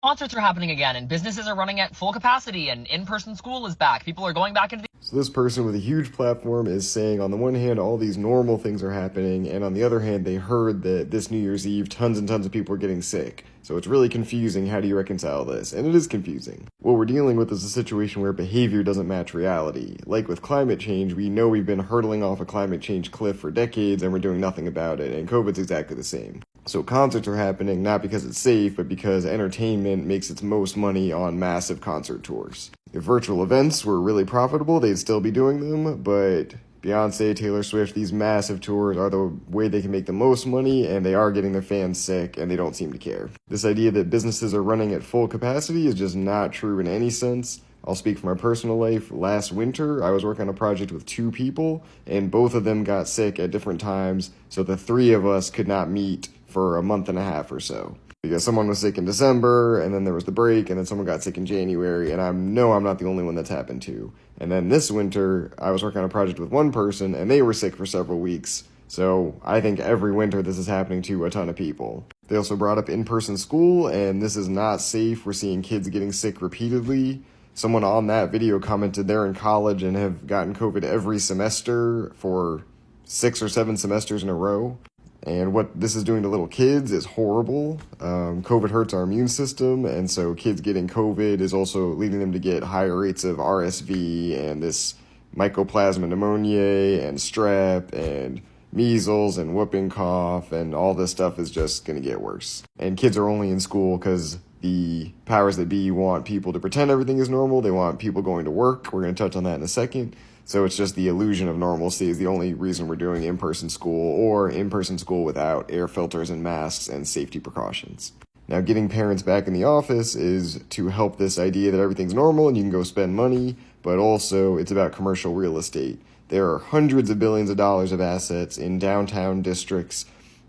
Concerts are happening again, and businesses are running at full capacity, and in-person school is back. People are going back into the... So this person with a huge platform is saying, on the one hand, all these normal things are happening, and on the other hand, they heard that this New Year's Eve, tons and tons of people are getting sick. So it's really confusing. How do you reconcile this? And it is confusing. What we're dealing with is a situation where behavior doesn't match reality. Like with climate change, we know we've been hurtling off a climate change cliff for decades, and we're doing nothing about it, and COVID's exactly the same. So concerts are happening not because it's safe, but because entertainment makes its most money on massive concert tours. If virtual events were really profitable, they'd still be doing them, but Beyonce, Taylor Swift, these massive tours are the way they can make the most money, and they are getting their fans sick, and they don't seem to care. This idea that businesses are running at full capacity is just not true in any sense. I'll speak from my personal life. Last winter, I was working on a project with 2 people, and both of them got sick at different times, so the 3 of us could not meet for a month and a half or so. Because someone was sick in December, and then there was the break, and then someone got sick in January, and I'm not the only one that's happened to. And then this winter, I was working on a project with 1 person, and they were sick for several weeks. So I think every winter this is happening to a ton of people. They also brought up in-person school, and this is not safe. We're seeing kids getting sick repeatedly. Someone on that video commented they're in college and have gotten COVID every semester for 6 or 7 semesters in a row. And what this is doing to little kids is horrible. COVID hurts our immune system, and so kids getting COVID is also leading them to get higher rates of RSV and this mycoplasma pneumonia and strep and measles and whooping cough, and all this stuff is just going to get worse. And kids are only in school because the powers that be want people to pretend everything is normal. They want people going to work. We're going to touch on that in a second. So it's just the illusion of normalcy is the only reason we're doing in-person school, or in-person school without air filters and masks and safety precautions. Now, getting parents back in the office is to help this idea that everything's normal and you can go spend money, but also it's about commercial real estate. There are hundreds of billions of dollars of assets in downtown districts.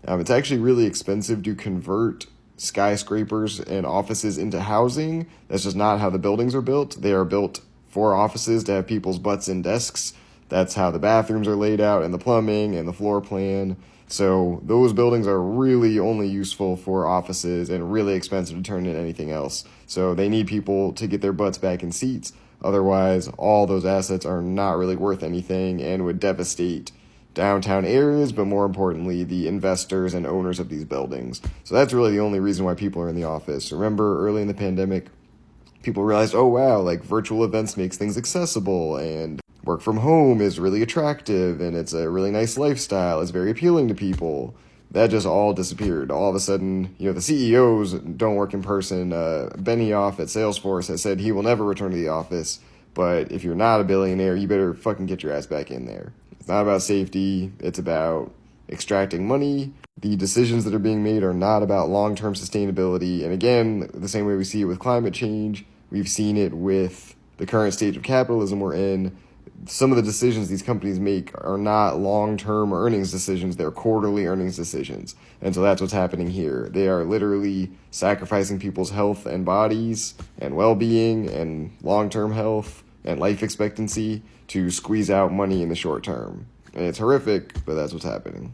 It's actually really expensive to convert skyscrapers and offices into housing. That's just not how the buildings are built. They are built for offices to have people's butts in desks. That's how the bathrooms are laid out, and the plumbing and the floor plan. So those buildings are really only useful for offices and really expensive to turn into anything else. So they need people to get their butts back in seats. Otherwise, all those assets are not really worth anything and would devastate downtown areas, but more importantly, the investors and owners of these buildings. So that's really the only reason why people are in the office. Remember, early in the pandemic, people realized, oh wow, like virtual events makes things accessible, and work from home is really attractive, and it's a really nice lifestyle. It's very appealing to people. That just all disappeared. All of a sudden, the CEOs don't work in person. Benioff at Salesforce has said he will never return to the office. But if you're not a billionaire, you better fucking get your ass back in there. It's not about safety. It's about extracting money. The decisions that are being made are not about long-term sustainability. And again, the same way we see it with climate change, we've seen it with the current stage of capitalism we're in. Some of the decisions these companies make are not long-term earnings decisions, they're quarterly earnings decisions. And so that's what's happening here. They are literally sacrificing people's health and bodies and well-being and long-term health and life expectancy to squeeze out money in the short term. And it's horrific, but that's what's happening.